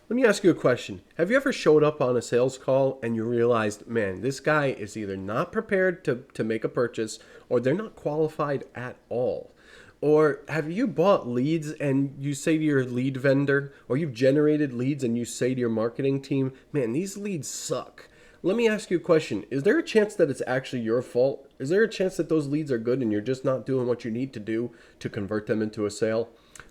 Let me ask you a question. Have you ever showed up on a sales call and you realized, man, this guy is either not prepared to make a purchase or they're not qualified at all? Or have you bought leads and you say to your lead vendor, or you've generated leads and you say to your marketing team, man, these leads suck? Let me ask you a question. Is there a chance that it's actually your fault? Is there a chance that those leads are good and you're just not doing what you need to do to convert them into a sale?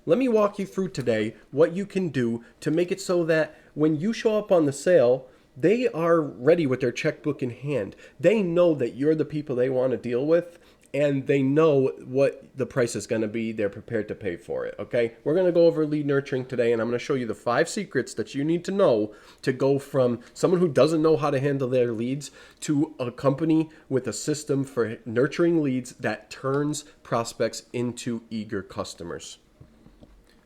Let me walk you through today what you can do to make it so that when you show up on the sale, they are ready with their checkbook in hand. They know that you're the people they want to deal with, and they know what the price is going to be. They're prepared to pay for it. Okay, we're going to go over lead nurturing today, and I'm going to show you the 5 secrets that you need to know to go from someone who doesn't know how to handle their leads to a company with a system for nurturing leads that turns prospects into eager customers.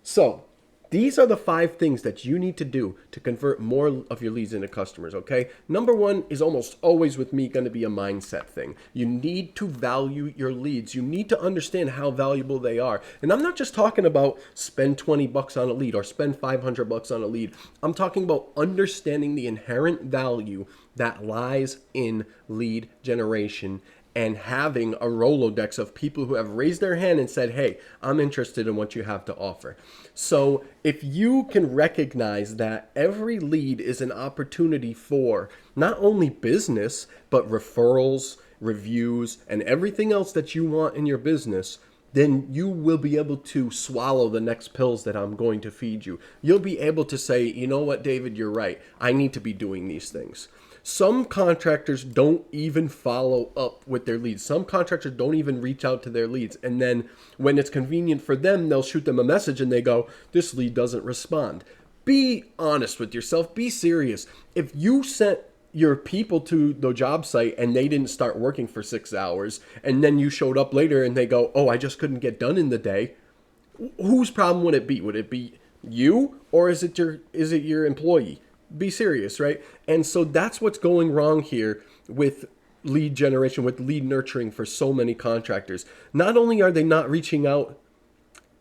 So, these are the 5 things that you need to do to convert more of your leads into customers, okay? Number 1 is almost always with me going to be a mindset thing. You need to value your leads. You need to understand how valuable they are. And I'm not just talking about spend 20 bucks on a lead or spend 500 bucks on a lead. I'm talking about understanding the inherent value that lies in lead generation and having a Rolodex of people who have raised their hand and said, hey, I'm interested in what you have to offer. So if you can recognize that every lead is an opportunity for not only business, but referrals, reviews, and everything else that you want in your business, then you will be able to swallow the next pills that I'm going to feed you. You'll be able to say, you know what, David, you're right. I need to be doing these things. Some contractors don't even follow up with their leads. Some contractors don't even reach out to their leads. And then when it's convenient for them, they'll shoot them a message and they go, this lead doesn't respond. Be honest with yourself. Be serious. If you sent your people to the job site and they didn't start working for 6 hours, and then you showed up later and they go, oh, I just couldn't get done in the day, whose problem would it be? Would it be you, or is it your employee? Be serious, right? And so that's what's going wrong here with lead generation, with lead nurturing for so many contractors. Not only are they not reaching out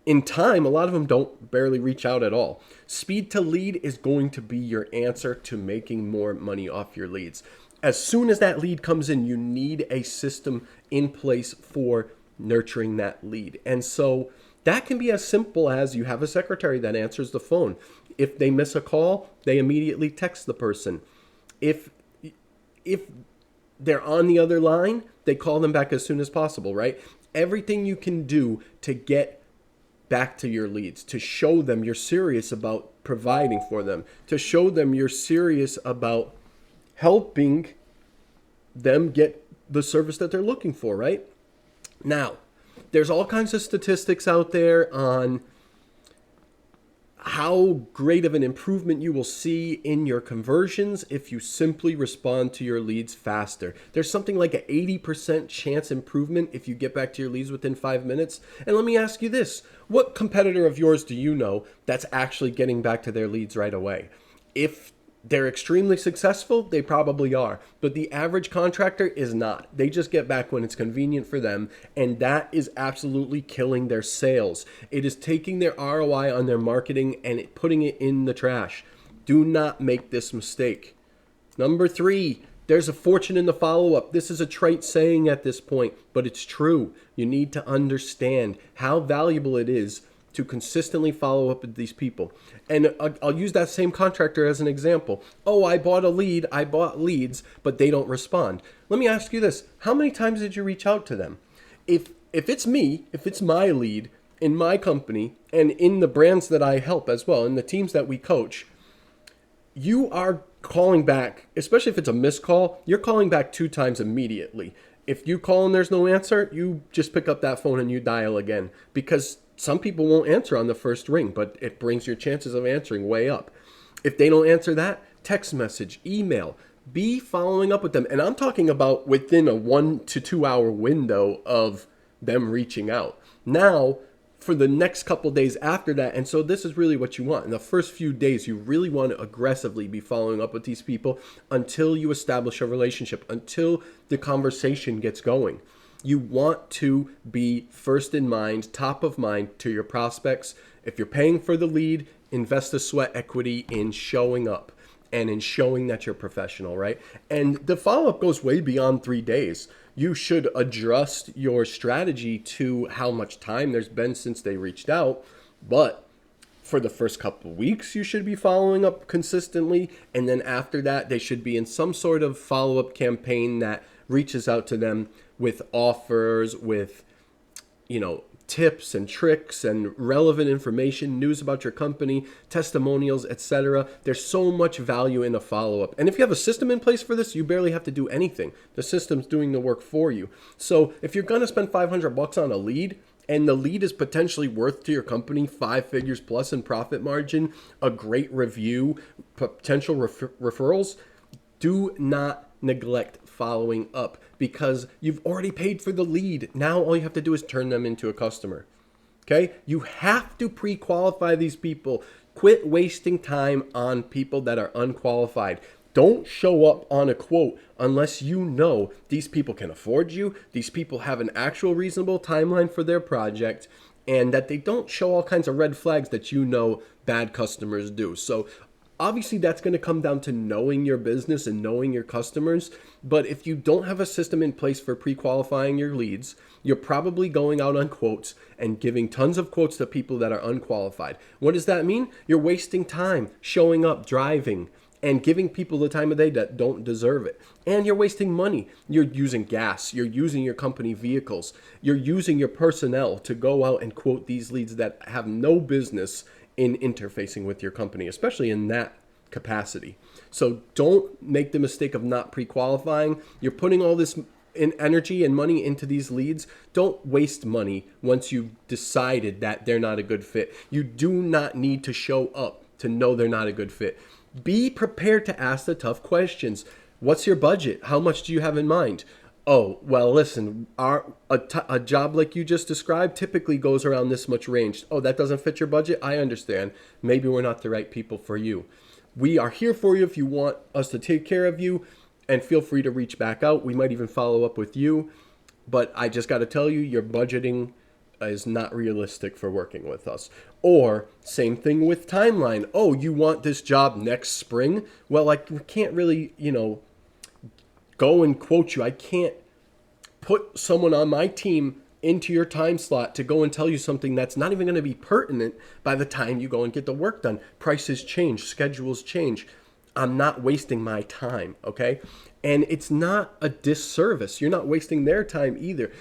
in time, a lot of them don't barely reach out at all. Speed to lead is going to be your answer to making more money off your leads. As soon as that lead comes in, you need a system in place for nurturing that lead. And so that can be as simple as you have a secretary that answers the phone. If they miss a call, they immediately text the person. If they're on the other line, they call them back as soon as possible, right? Everything you can do to get back to your leads, to show them you're serious about providing for them, to show them you're serious about helping them get the service that they're looking for, right? Now, there's all kinds of statistics out there on how great of an improvement you will see in your conversions if you simply respond to your leads faster. There's something like an 80% chance improvement if you get back to your leads within 5 minutes. And let me ask you this. What competitor of yours do you know that's actually getting back to their leads right away? If they're extremely successful, they probably are. But the average contractor is not. They just get back when it's convenient for them. And that is absolutely killing their sales. It is taking their ROI on their marketing and putting it in the trash. Do not make this mistake. Number 3, there's a fortune in the follow-up. This is a trite saying at this point, but it's true. You need to understand how valuable it is to consistently follow up with these people. And I'll use that same contractor as an example. Oh, I bought leads, but they don't respond. Let me ask you this. How many times did you reach out to them? If it's me, if it's my lead in my company and in the brands that I help as well, in the teams that we coach, you are calling back, especially if it's a missed call, you're calling back 2 times immediately. If you call and there's no answer, you just pick up that phone and you dial again, because some people won't answer on the first ring, but it brings your chances of answering way up. If they don't answer that, text message, email, be following up with them. And I'm talking about within a 1 to 2 hour window of them reaching out. Now, for the next couple days after that, and so this is really what you want. In the first few days, you really want to aggressively be following up with these people until you establish a relationship, until the conversation gets going. You want to be first in mind, top of mind to your prospects. If you're paying for the lead, invest the sweat equity in showing up and in showing that you're professional, right? And the follow-up goes way beyond 3 days. You should adjust your strategy to how much time there's been since they reached out. But for the first couple of weeks, you should be following up consistently. And then after that, they should be in some sort of follow-up campaign that reaches out to them with offers, with, tips and tricks and relevant information, news about your company, testimonials, etc. There's so much value in a follow-up. And if you have a system in place for this, you barely have to do anything. The system's doing the work for you. So if you're going to spend $500 on a lead, and the lead is potentially worth to your company 5 figures plus in profit margin, a great review, potential referrals, do not neglect following up, because you've already paid for the lead. Now all you have to do is turn them into a customer. Okay? You have to pre-qualify these people. Quit wasting time on people that are unqualified. Don't show up on a quote unless you know these people can afford you, these people have an actual reasonable timeline for their project, and that they don't show all kinds of red flags that bad customers do. So obviously, that's going to come down to knowing your business and knowing your customers. But if you don't have a system in place for pre-qualifying your leads, you're probably going out on quotes and giving tons of quotes to people that are unqualified. What does that mean? You're wasting time showing up, driving, and giving people the time of day that don't deserve it. And you're wasting money. You're using gas. You're using your company vehicles. You're using your personnel to go out and quote these leads that have no business in interfacing with your company, especially in that capacity. So don't make the mistake of not pre-qualifying. You're putting all this energy and money into these leads. Don't waste money once you've decided that they're not a good fit. You do not need to show up to know they're not a good fit. Be prepared to ask the tough questions. What's your budget? How much do you have in mind? Oh, well, listen, a job like you just described typically goes around this much range. Oh, that doesn't fit your budget? I understand. Maybe we're not the right people for you. We are here for you if you want us to take care of you, and feel free to reach back out. We might even follow up with you. But I just got to tell you, your budgeting is not realistic for working with us. Or same thing with timeline. Oh, you want this job next spring? Well, we can't really, go and quote you. I can't put someone on my team into your time slot to go and tell you something that's not even going to be pertinent by the time you go and get the work done. Prices change, schedules change. I'm not wasting my time, okay? And it's not a disservice. You're not wasting their time either.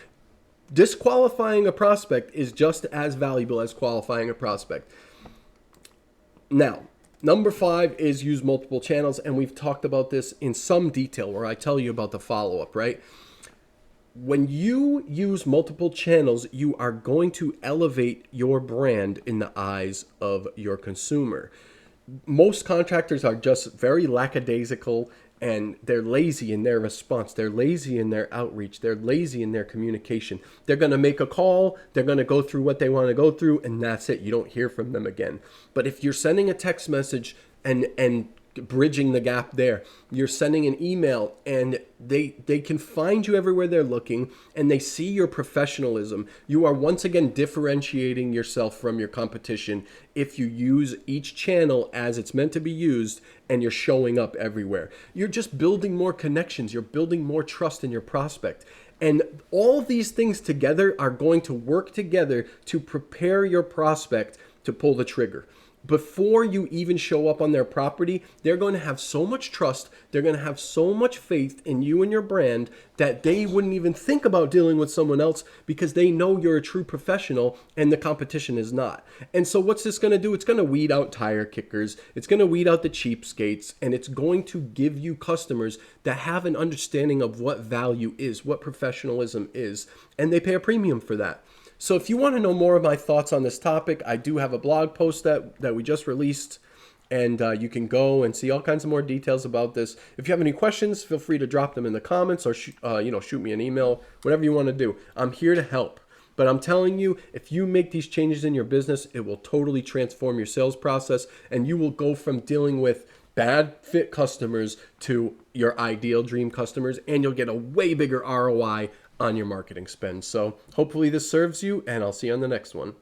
Disqualifying a prospect is just as valuable as qualifying a prospect. Now, number 5 is use multiple channels, and we've talked about this in some detail where I tell you about the follow-up, right? When you use multiple channels, you are going to elevate your brand in the eyes of your consumer. Most contractors are just very lackadaisical, and they're lazy in their response. They're lazy in their outreach. They're lazy in their communication. They're going to make a call. They're going to go through what they want to go through, and that's it. You don't hear from them again. But if you're sending a text message and bridging the gap there, you're sending an email, and they can find you everywhere they're looking, and they see your professionalism. You are once again differentiating yourself from your competition if you use each channel as it's meant to be used, and you're showing up everywhere. You're just building more connections. You're building more trust in your prospect. And all these things together are going to work together to prepare your prospect to pull the trigger. Before you even show up on their property, they're going to have so much trust, they're going to have so much faith in you and your brand that they wouldn't even think about dealing with someone else, because they know you're a true professional and the competition is not. And so what's this going to do? It's going to weed out tire kickers, it's going to weed out the cheapskates, and it's going to give you customers that have an understanding of what value is, what professionalism is, and they pay a premium for that. So if you want to know more of my thoughts on this topic, I do have a blog post that we just released, and you can go and see all kinds of more details about this. If you have any questions, feel free to drop them in the comments, or shoot me an email, whatever you want to do. I'm here to help. But I'm telling you, if you make these changes in your business, it will totally transform your sales process, and you will go from dealing with bad fit customers to your ideal dream customers, and you'll get a way bigger ROI on your marketing spend. So hopefully this serves you, and I'll see you on the next one.